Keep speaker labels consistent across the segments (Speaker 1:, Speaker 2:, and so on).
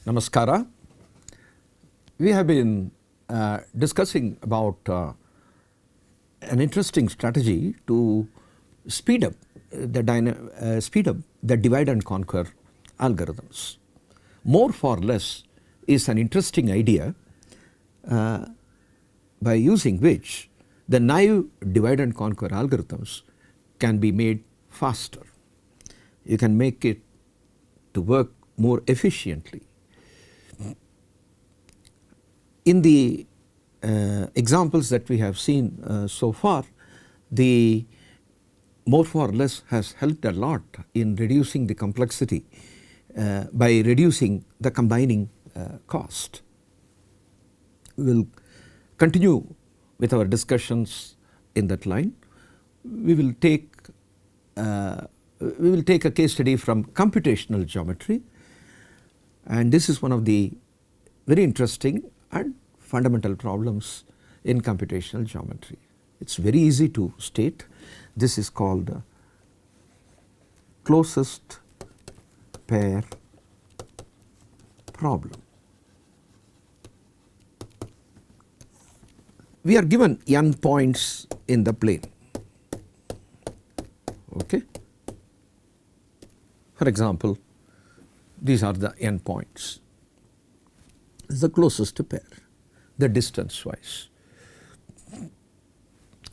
Speaker 1: Namaskara. We have been discussing about an interesting strategy to speed up the divide and conquer algorithms. More for less is an interesting idea by using which the naive divide and conquer algorithms can be made faster. You can make it to work more efficiently. In the examples that we have seen so far, the more for less has helped a lot in reducing the complexity by reducing the combining cost. We will continue with our discussions in that line. We will take a case study from computational geometry, and this is one of the very interesting and fundamental problems in computational geometry. It is very easy to state. This is called closest pair problem. We are given n points in the plane. Okay. For example, these are the n points. This is the closest pair, the distance wise.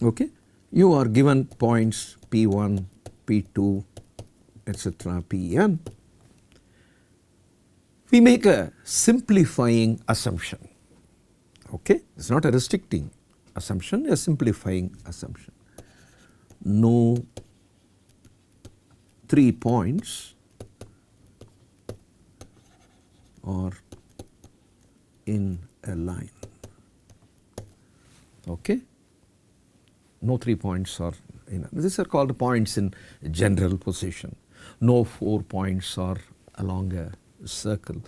Speaker 1: Okay. You are given points P1, P2, etc., Pn. We make a simplifying assumption. Okay. It is not a restricting assumption, a simplifying assumption. No 3 points are in a line. Okay. No 3 points are in. These are called points in general position. No 4 points are along a circle.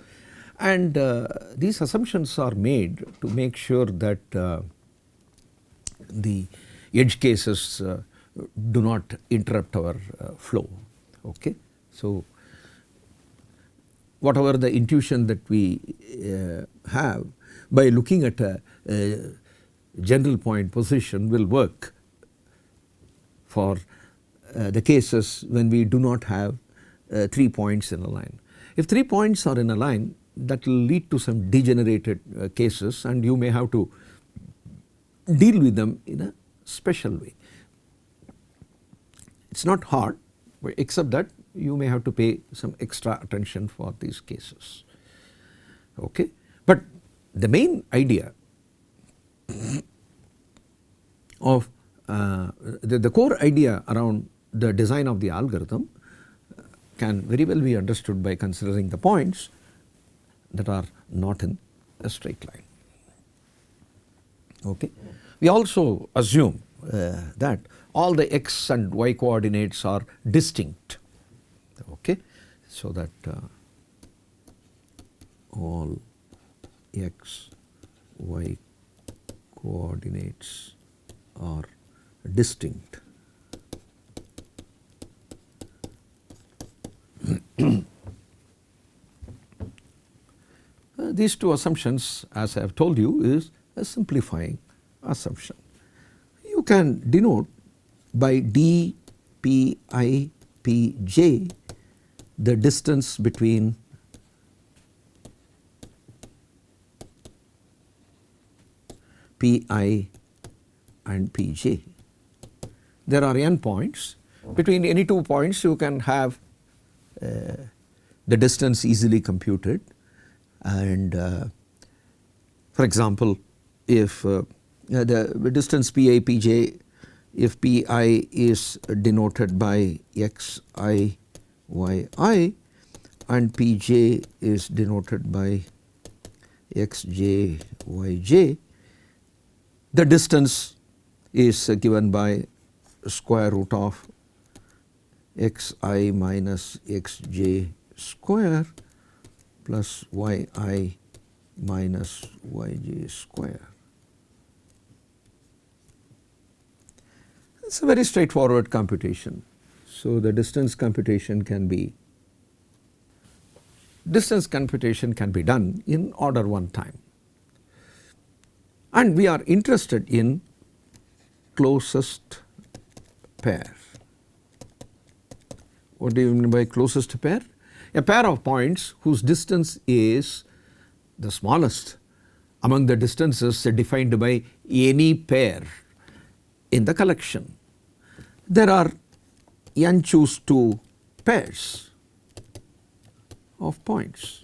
Speaker 1: And these assumptions are made to make sure that the edge cases do not interrupt our flow. Okay. So, whatever the intuition that we have by looking at a general point position will work for the cases when we do not have 3 points in a line. If 3 points are in a line, that will lead to some degenerated cases, and you may have to deal with them in a special way. It is not hard, except that you may have to pay some extra attention for these cases. Okay. But the main idea of the core idea around the design of the algorithm can very well be understood by considering the points that are not in a straight line. Okay. We also assume that all the x and y coordinates are distinct. Okay. So that all x, y coordinates are distinct. These two assumptions, as I have told you, is a simplifying assumption. You can denote by d, p, I, p, j the distance between pi and pj. There are n points. Between any 2 points you can have the distance easily computed, and for example, if the distance pi, pj, if pi is denoted by xi, yi, and pj is denoted by xj, yj, the distance is given by square root of xi minus xj square plus yi minus yj square. It is a very straightforward computation. So, the distance computation can be distance computation can be done in order 1 time. And we are interested in closest pair. What do you mean by closest pair? A pair of points whose distance is the smallest among the distances defined by any pair in the collection. There are n choose 2 pairs of points.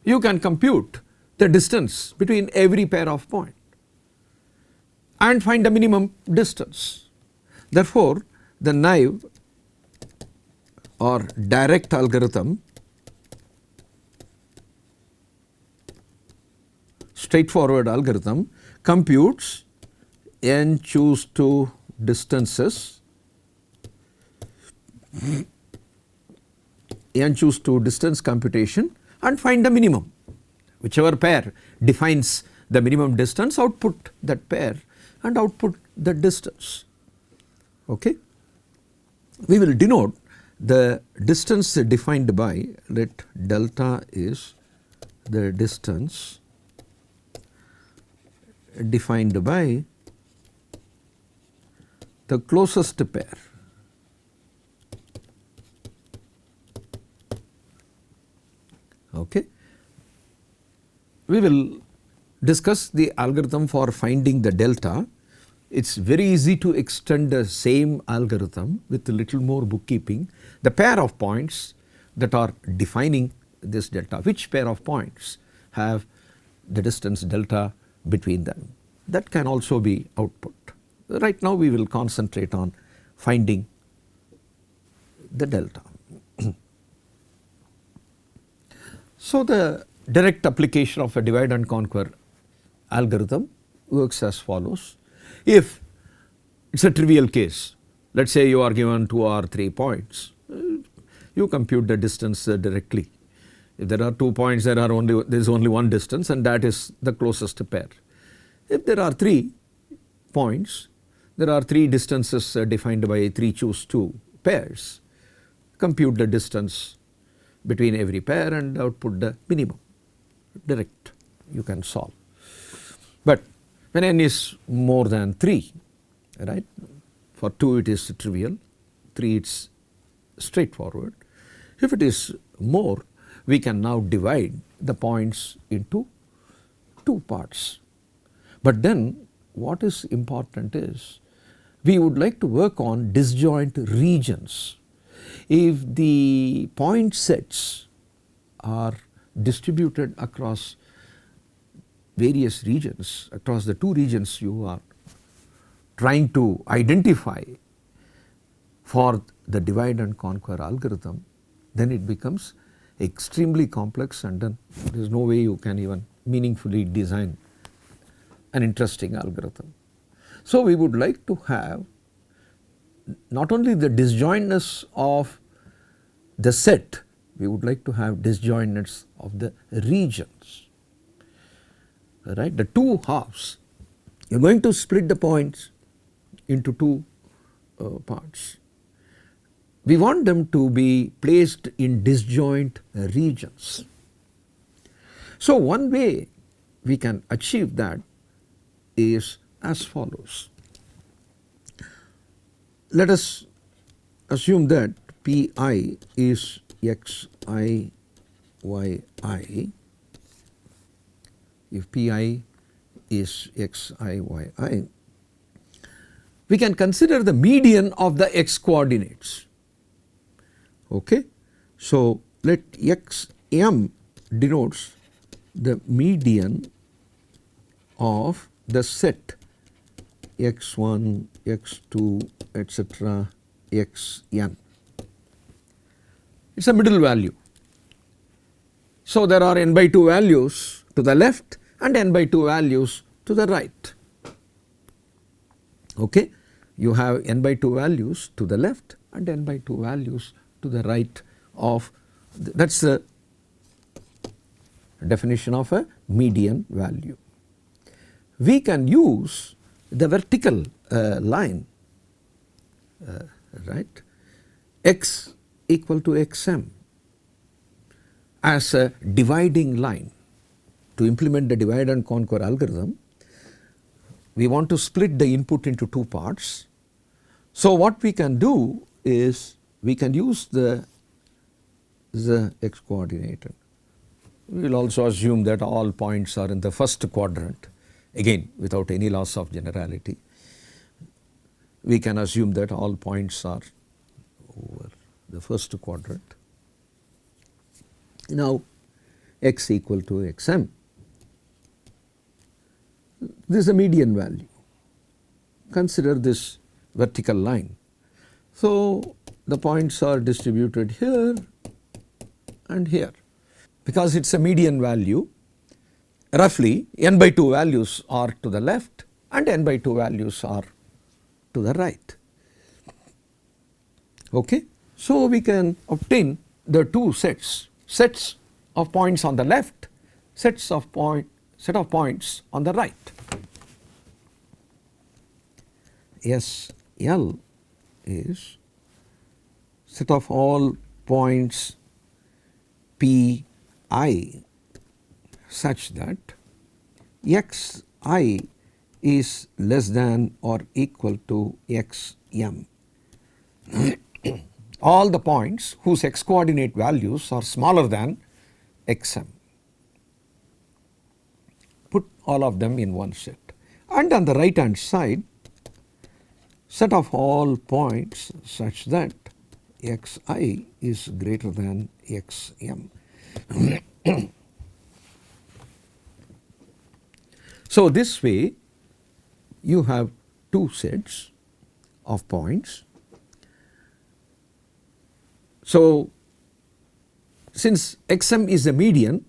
Speaker 1: You can compute the distance between every pair of points and find the minimum distance. Therefore, the naive or direct algorithm, straightforward algorithm, computes n choose 2 distances, n choose 2 distance computation and find the minimum. Whichever pair defines the minimum distance, output that pair and output the distance. Okay. We will denote the distance defined by, let delta is the distance defined by the closest pair. Okay. We will discuss the algorithm for finding the delta. It is very easy to extend the same algorithm with a little more bookkeeping. The pair of points that are defining this delta, which pair of points have the distance delta between them, that can also be output. Right now we will concentrate on finding the delta. So the direct application of a divide and conquer algorithm works as follows. If it is a trivial case, let us say you are given 2 or 3 points, you compute the distance directly. If there are 2 points, there is only one distance, and that is the closest pair. If there are 3 points, there are 3 distances defined by 3 choose 2 pairs. Compute the distance between every pair and output the minimum. Direct, you can solve. But when n is more than 3, right, for 2 it is trivial, 3 it is straightforward. If it is more, we can now divide the points into 2 parts. But then what is important is we would like to work on disjoint regions. If the point sets are distributed across various regions, across the 2 regions you are trying to identify for the divide and conquer algorithm, then it becomes extremely complex, and then there is no way you can even meaningfully design an interesting algorithm. So we would like to have not only the disjointness of the set, we would like to have disjointness of the regions. Right, the 2 halves, you are going to split the points into 2 parts. We want them to be placed in disjoint regions. So one way we can achieve that is as follows. Let us assume that Pi is xi, yi. If Pi is xi, yi, we can consider the median of the x coordinates. Okay. So let xm denotes the median of the set x1, x2, etc., xn. It is a middle value. So there are n by 2 values to the left and n by 2 values to the right. Okay. You have n by 2 values to the left and n by 2 values to the right of, that is the definition of a median value. We can use the vertical line, right, x equal to xm as a dividing line. To implement the divide and conquer algorithm, we want to split the input into two parts. So what we can do is we can use the x coordinate. We will also assume that all points are in the first quadrant, again without any loss of generality. We can assume that all points are over the first quadrant. Now x equal to xm. This is a median value. Consider this vertical line. So the points are distributed here and here. Because it is a median value, roughly n by 2 values are to the left and n by 2 values are to the right. Okay? So we can obtain the two sets of points on the left, set of points on the right. SL is set of all points Pi such that xi is less than or equal to xm. All the points whose x coordinate values are smaller than xm. Put all of them in one set. And on the right hand side, set of all points such that xi is greater than xm. So this way you have two sets of points. So since xm is a median,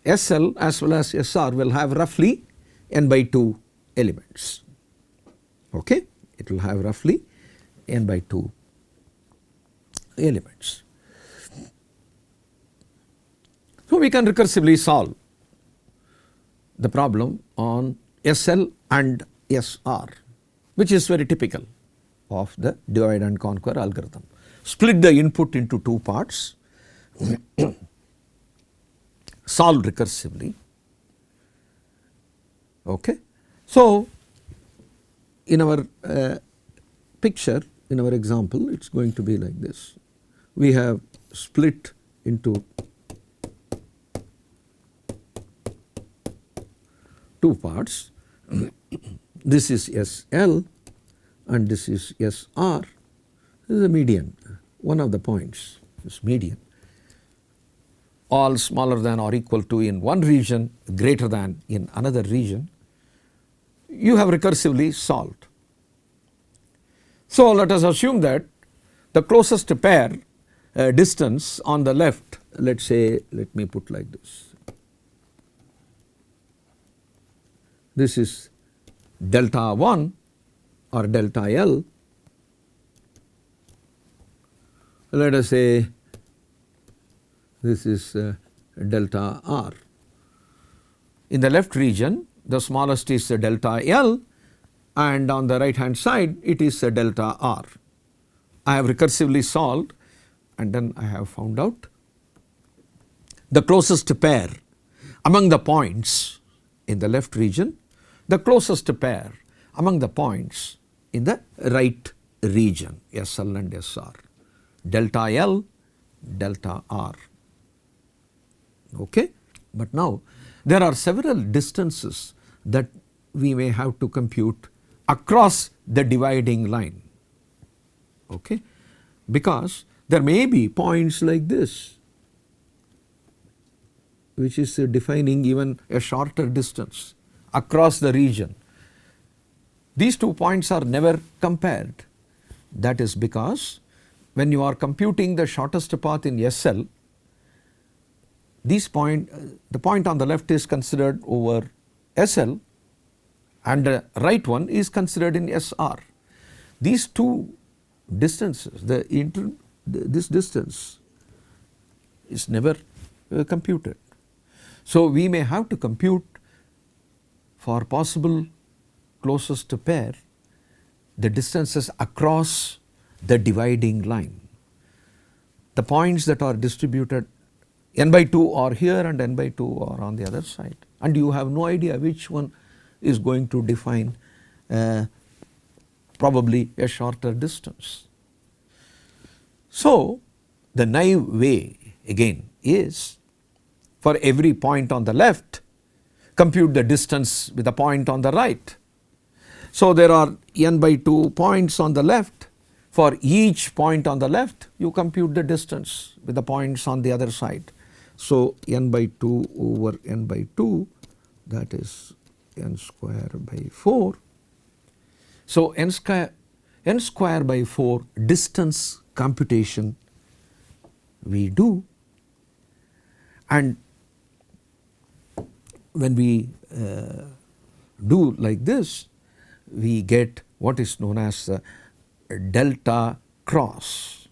Speaker 1: SL as well as SR will have roughly n by 2 elements. Okay? It will have roughly n by 2 elements. So we can recursively solve the problem on SL and SR, which is very typical of the divide and conquer algorithm. Split the input into two parts, solve recursively. Okay. So in our picture, in our example, it is going to be like this. We have split into two parts. This is SL and this is SR. This is a median, one of the points is median. All smaller than or equal to in one region, greater than in another region. You have recursively solved. So let us assume that the closest pair distance on the left, let me put like this. This is delta 1 or delta L. Let us say this is delta R. In the left region, the smallest is delta L, and on the right hand side it is delta R. I have recursively solved and then I have found out the closest pair among the points in the left region, the closest pair among the points in the right region, SL and SR, delta L, delta R. Okay? But now there are several distances that we may have to compute across the dividing line. Okay? Because there may be points like this, which is defining even a shorter distance across the region. These 2 points are never compared. That is because when you are computing the shortest path in SL, the point on the left is considered over SL and the right one is considered in SR. These 2 distances, this distance is never computed. So we may have to compute for possible closest pair the distances across the dividing line. the points that are distributed n by 2 are here and n by 2 are on the other side, and you have no idea which one is going to define probably a shorter distance. So the naive way again is, for every point on the left, compute the distance with a point on the right. So there are n by 2 points on the left. For each point on the left, you compute the distance with the points on the other side. So n by 2 over n by 2, that is n square by 4. So n square by 4 distance computation we do, and when we do like this, we get what is known as delta cross,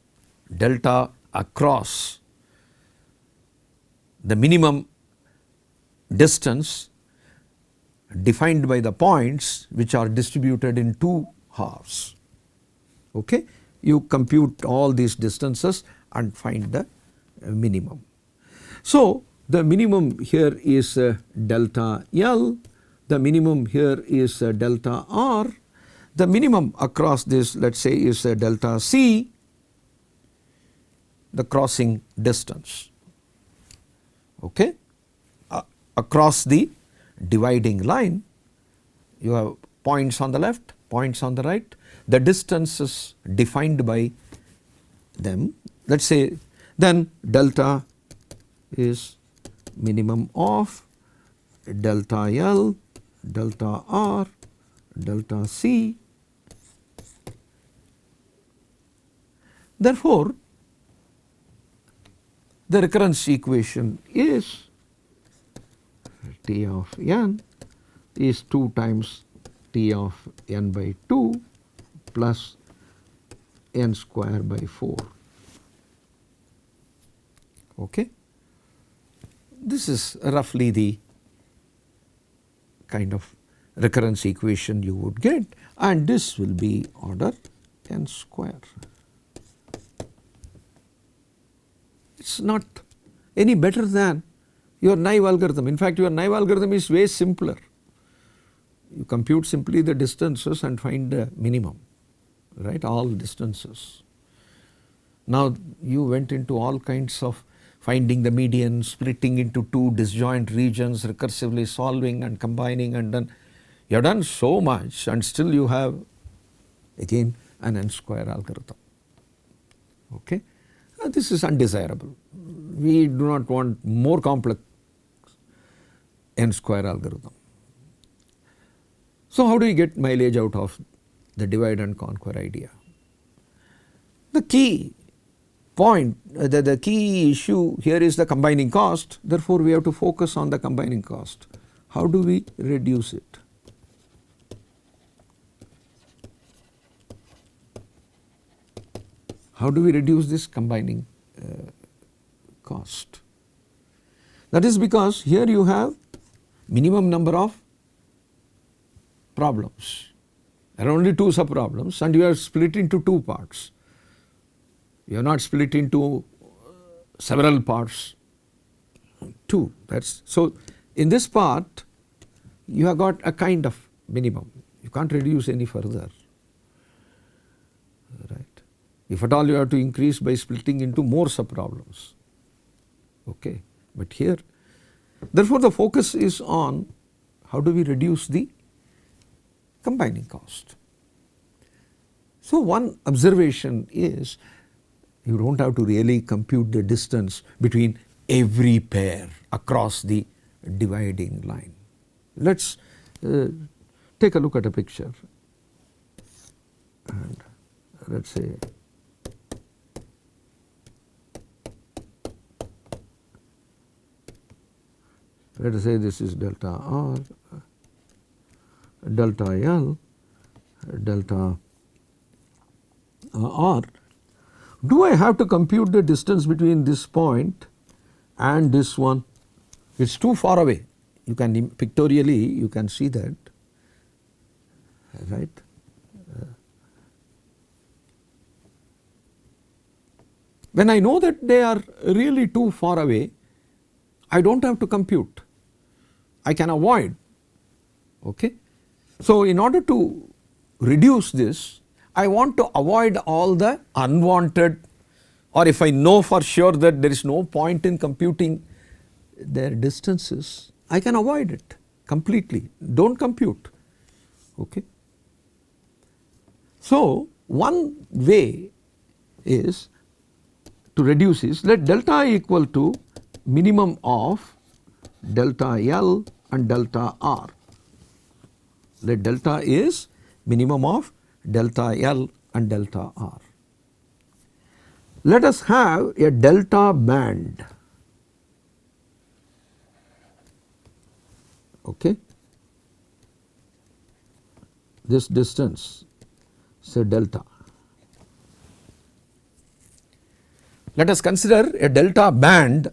Speaker 1: delta across the minimum distance defined by the points which are distributed in two halves. Okay? You compute all these distances and find the minimum. So the minimum here is delta L, the minimum here is delta R, the minimum across this, let us say, is delta C, the crossing distance. Okay? Across the dividing line, you have points on the left, points on the right, the distance is defined by them. Let us say then delta is minimum of delta L, delta R, delta C. Therefore, the recurrence equation is T of n is 2 times T of n by 2 plus n square by 4. Okay? This is roughly the kind of recurrence equation you would get, and this will be order n square. It is not any better than your naive algorithm. In fact, your naive algorithm is way simpler. You compute simply the distances and find the minimum, right, all distances. Now you went into all kinds of finding the median, splitting into two disjoint regions, recursively solving and combining, and then you have done so much and still you have again an n square algorithm. Okay? This is undesirable. We do not want more complex n square algorithm. So how do we get mileage out of the divide and conquer idea? The key point, the key issue here is the combining cost. Therefore, we have to focus on the combining cost. How do we reduce it? How do we reduce this combining cost? That is because here you have minimum number of problems. There are only 2 subproblems and you are split into 2 parts. You are not split into several parts, 2. That's so in this part you have got a kind of minimum. You can't reduce any further. Right. If at all you have to increase by splitting into more subproblems. Okay. But here, therefore the focus is on how do we reduce the combining cost. So one observation is you do not have to really compute the distance between every pair across the dividing line. Let us take a look at a picture and let us say this is delta R, delta L, delta R. Do I have to compute the distance between this point and this one? It is too far away. You can pictorially you can see that, right. When I know that they are really too far away, I do not have to compute, I can avoid. Okay? So, in order to reduce this, I want to avoid all the unwanted, or if I know for sure that there is no point in computing their distances, I can avoid it completely, do not compute. Okay? So, one way is to reduce is, let delta equal to minimum of delta L and delta R. Let delta is minimum of delta L and delta R. Let us have a delta band. Okay. This distance, say delta. Let us consider a delta band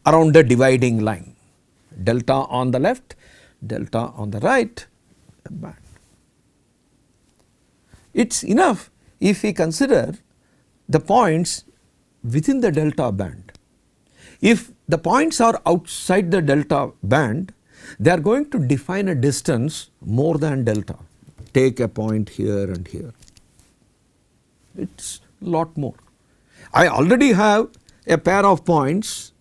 Speaker 1: around the dividing line, delta on the left, delta on the right, a band. It is enough if we consider the points within the delta band. If the points are outside the delta band, they are going to define a distance more than delta. Take a point here and here, it is a lot more. I already have a pair of points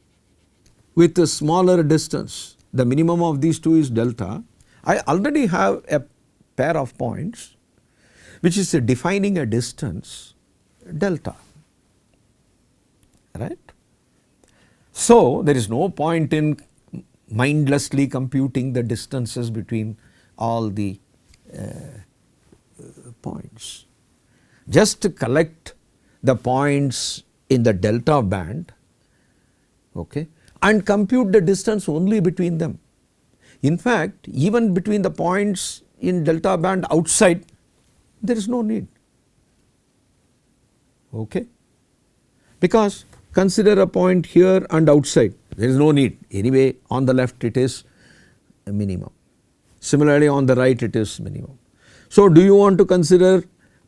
Speaker 1: with a smaller distance, the minimum of these two is delta. I already have a pair of points which is defining a distance delta, right. So, there is no point in mindlessly computing the distances between all the points. Just to collect the points in the delta band, okay, and compute the distance only between them. In fact, even between the points in delta band outside, there is no need, okay, because consider a point here and outside, there is no need. Anyway, on the left it is a minimum, similarly on the right it is minimum. So, do you want to consider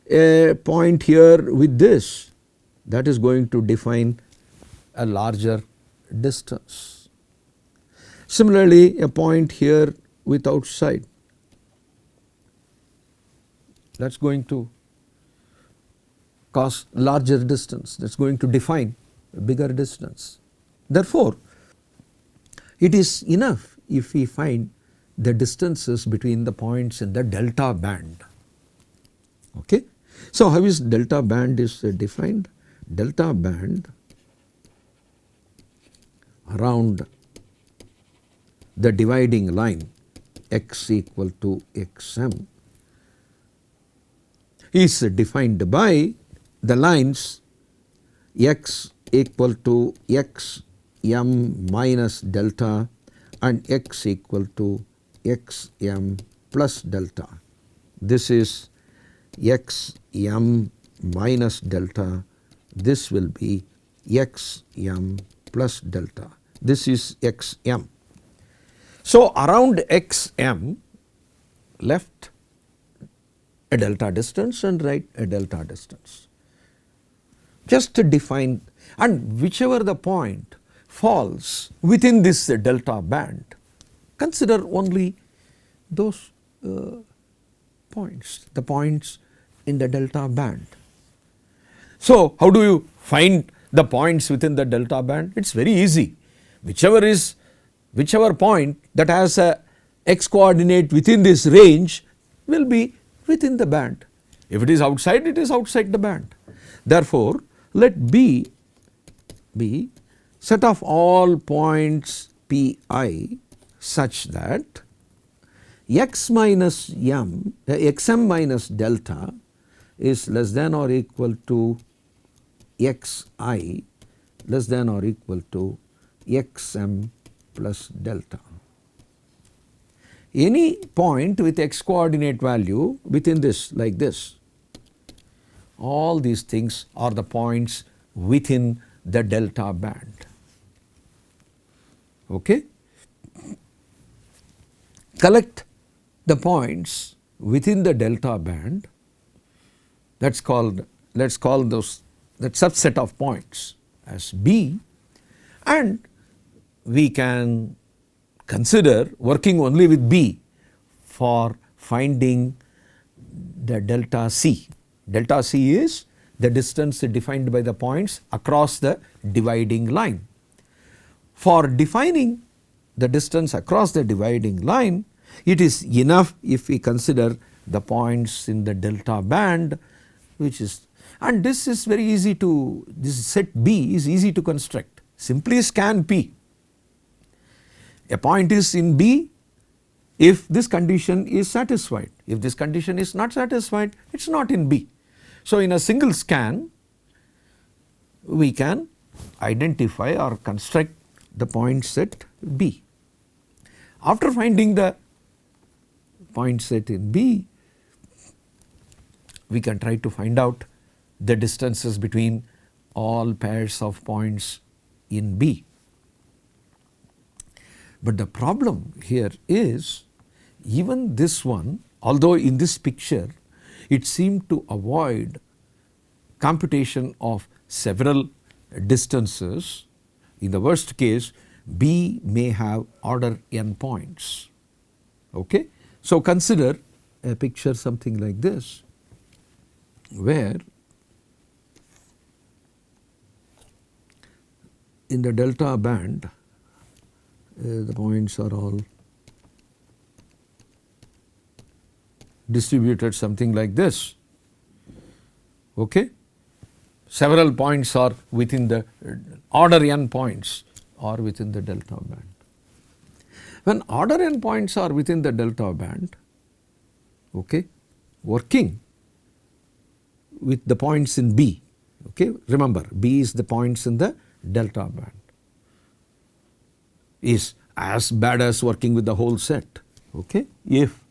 Speaker 1: a point here with this, that is going to define a larger distance. Similarly, a point here with outside, that is going to cause larger distance, that is going to define a bigger distance. Therefore, it is enough if we find the distances between the points in the delta band. Okay. So, how is delta band is defined? Delta band around the dividing line x equal to xm is defined by the lines x equal to xm minus delta and x equal to xm plus delta. This is xm minus delta, this will be xm plus delta, this is xm. So, around xm, left a delta distance and right a delta distance. Just to define, and whichever the point falls within this delta band, consider only those points, the points in the delta band. So, how do you find the points within the delta band? It is very easy. Whichever point that has a x coordinate within this range will be within the band. If it is outside, it is outside the band. Therefore, let B be set of all points Pi such that x minus m, xm minus delta is less than or equal to xi less than or equal to xm plus delta. Any point with x coordinate value within this, like this, all these things are the points within the delta band. Okay? Collect the points within the delta band, that is called, let us call those that subset of points, as B, and we can consider working only with B for finding the delta C. Delta C is the distance defined by the points across the dividing line. For defining the distance across the dividing line, it is enough if we consider the points in the delta band, which is, and this is very easy to, this set B is easy to construct. Simply scan P. A point is in B if this condition is satisfied. If this condition is not satisfied, it is not in B. So, in a single scan, we can identify or construct the point set B. After finding the point set in B, we can try to find out the distances between all pairs of points in B. But the problem here is, even this one, although in this picture it seemed to avoid computation of several distances, in the worst case B may have order n points. Okay? So, consider a picture something like this, where in the delta band the points are all distributed something like this. Okay? Several points are within the order n points are within the delta band. When order n points are within the delta band, okay, working with the points in B, okay, remember B is the points in the delta band, is as bad as working with the whole set. Okay? If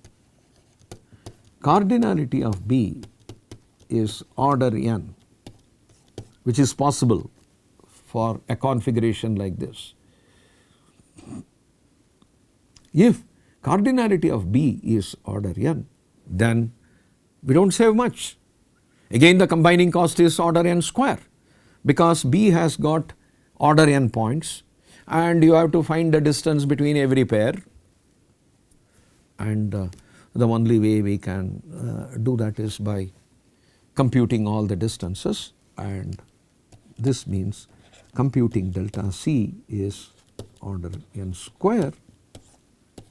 Speaker 1: cardinality of B is order n, which is possible for a configuration like this. If cardinality of B is order n, then we do not save much. Again the combining cost is order n square, because B has got order n points and you have to find the distance between every pair, and the only way we can do that is by computing all the distances, and this means computing delta C is order n square.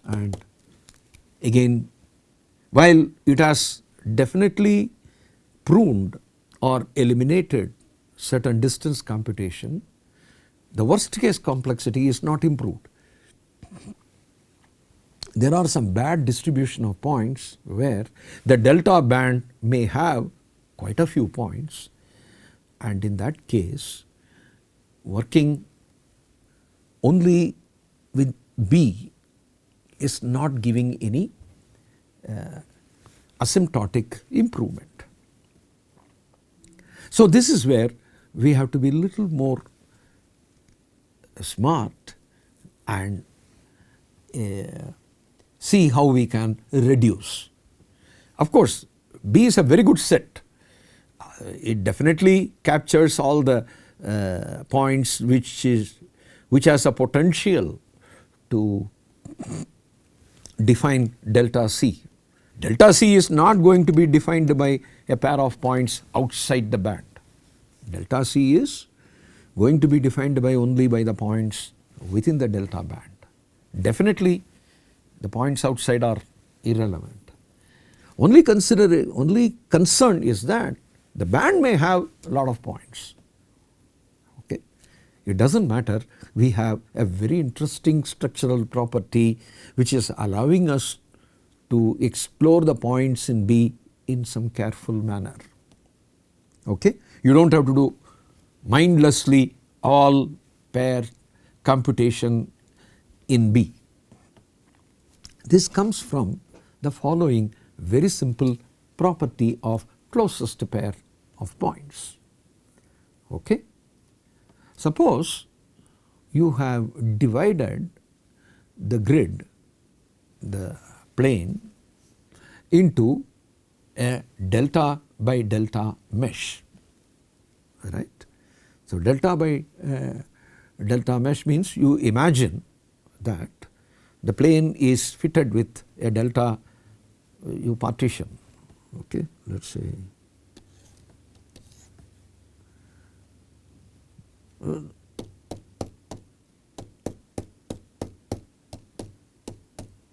Speaker 1: And again, while it has definitely pruned or eliminated certain distance computation, the worst case complexity is not improved. There are some bad distribution of points where the delta band may have quite a few points, and in that case working only with B is not giving any asymptotic improvement. So, this is where we have to be little more smart and see how we can reduce. Of course, B is a very good set. It definitely captures all the points which has a potential to define delta C. Delta C is not going to be defined by a pair of points outside the band. Delta C is going to be defined by only by the points within the delta band. Definitely the points outside are irrelevant. Only concern is that the band may have a lot of points. Okay. It does not matter, we have a very interesting structural property which is allowing us to explore the points in B in some careful manner. Okay. You do not have to do mindlessly all pair computation in B. This comes from the following very simple property of closest pair of points. Okay. Suppose you have divided the grid, the plane, into a delta by delta mesh, right. So, delta by delta mesh means you imagine that the plane is fitted with a delta you partition, okay. Let us say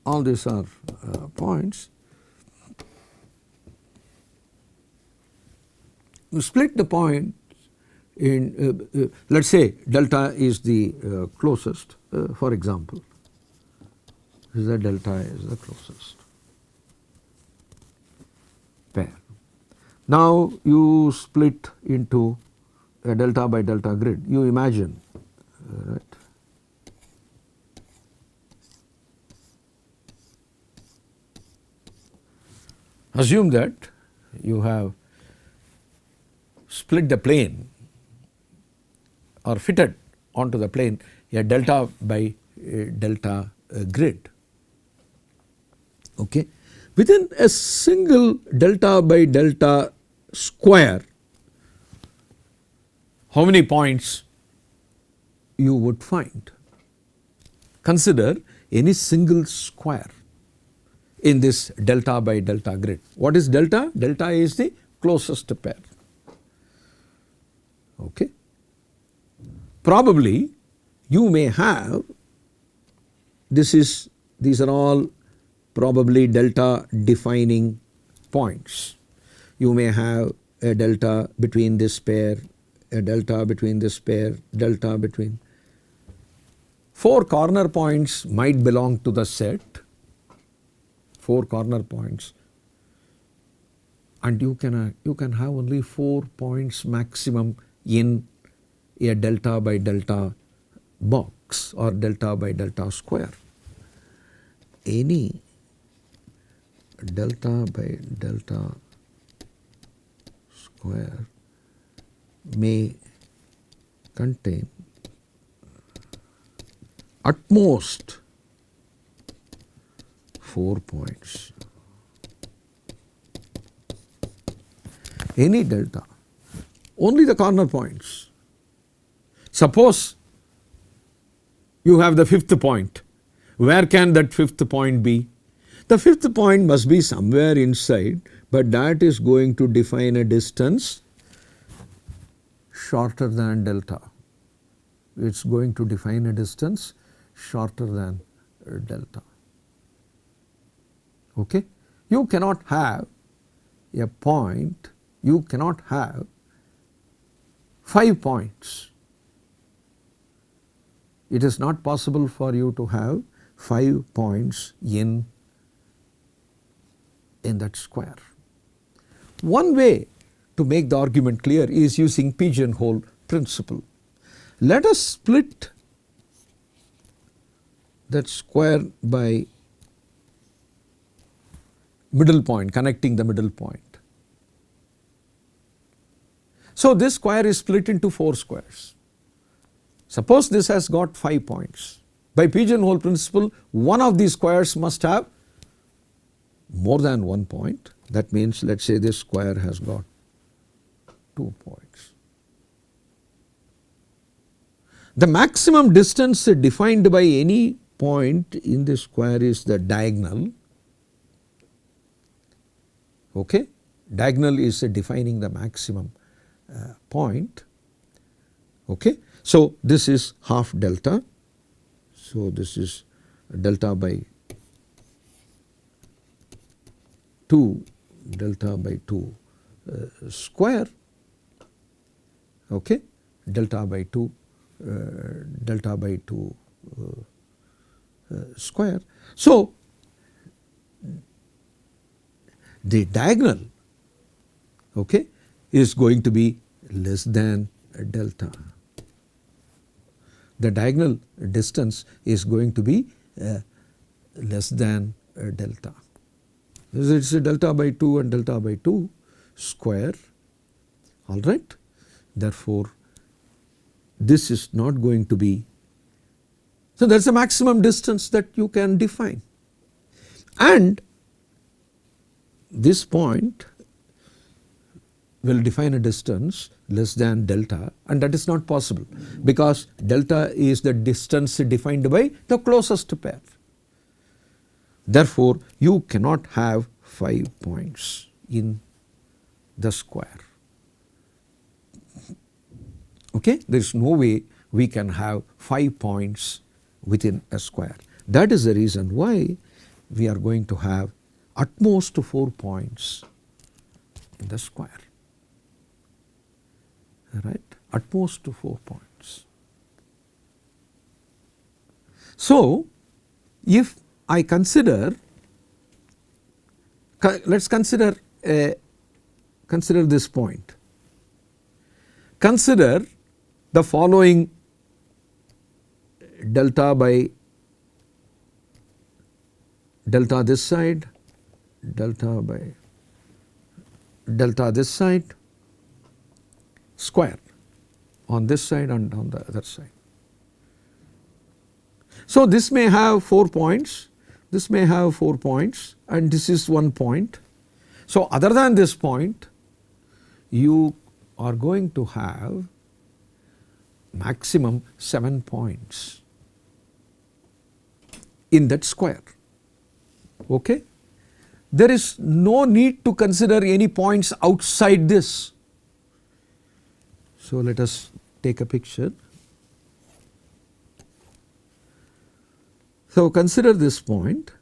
Speaker 1: all these are points. You split the point in let us say delta is the closest for example, the delta is the closest pair. Now you split into a delta by delta grid, you imagine, right. Assume that you have split the plane or fitted onto the plane a delta by delta grid, okay. Within a single delta by delta square, how many points you would find? Consider any single square in this delta by delta grid. What is delta? Delta is the closest pair, okay. Probably you may have, these are all probably delta defining points. You may have a delta between this pair, a delta between this pair, delta between. 4 corner points might belong to the set, 4 corner points, and you can have only 4 points maximum in a delta by delta box or delta by delta square. Any delta by delta square may contain at most 4 points. Any delta, only the corner points. Suppose you have the 5th point, where can that 5th point be? The 5th point must be somewhere inside, but that is going to define a distance shorter than delta. It is going to define a distance shorter than delta, okay. You cannot have a point, you cannot have 5 points. It is not possible for you to have 5 points in that square. One way to make the argument clear is using pigeonhole principle. Let us split that square by middle point, connecting the middle point. So, this square is split into 4 squares. Suppose this has got 5 points. By pigeonhole principle, one of these squares must have more than 1 point. That means, let us say this square has got 2 points. The maximum distance defined by any point in this square is the diagonal, okay. Diagonal is defining the maximum point, okay. So, this is half delta. So, this is delta by 2 delta by 2 square, okay, delta by 2 delta by 2 square. So, the diagonal, okay, is going to be less than delta. The diagonal distance is going to be less than delta. It is a delta by 2 and delta by 2 square, all right. Therefore, this is not going to be, so that is the maximum distance that you can define, and this point will define a distance less than delta, and that is not possible because delta is the distance defined by the closest pair. Therefore, you cannot have 5 points in the square. Okay? There is no way we can have 5 points within a square. That is the reason why we are going to have at most 4 points in the square. Right? At most 4 points. So, if I consider, let us consider this point. Consider the following delta by delta this side, delta by delta this side, square on this side and on the other side. So, this may have 4 points, this may have 4 points, and this is 1 point. So, other than this point, you are going to have maximum 7 points in that square. Okay? There is no need to consider any points outside this. So, let us take a picture. So, consider this point.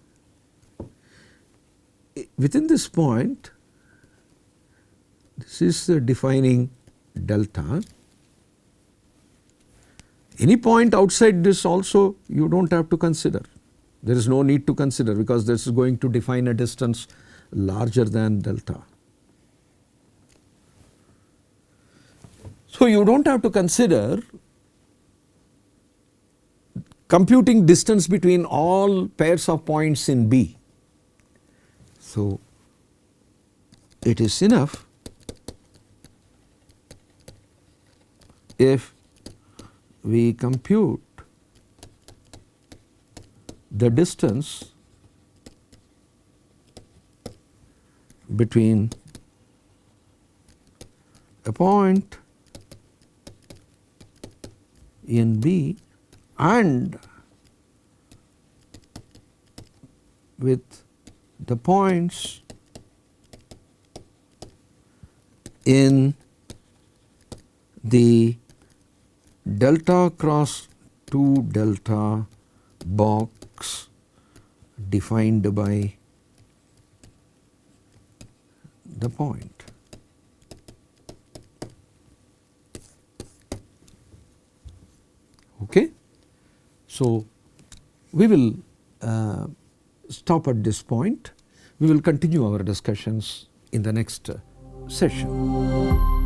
Speaker 1: Within this point, this is the defining delta. Any point outside this also you do not have to consider. There is no need to consider because this is going to define a distance larger than delta. So, you do not have to consider computing distance between all pairs of points in B. So, it is enough if we compute the distance between a point in B and with the points in the delta cross 2 delta box defined by the point. Okay? So, we will stop at this point. We will continue our discussions in the next session.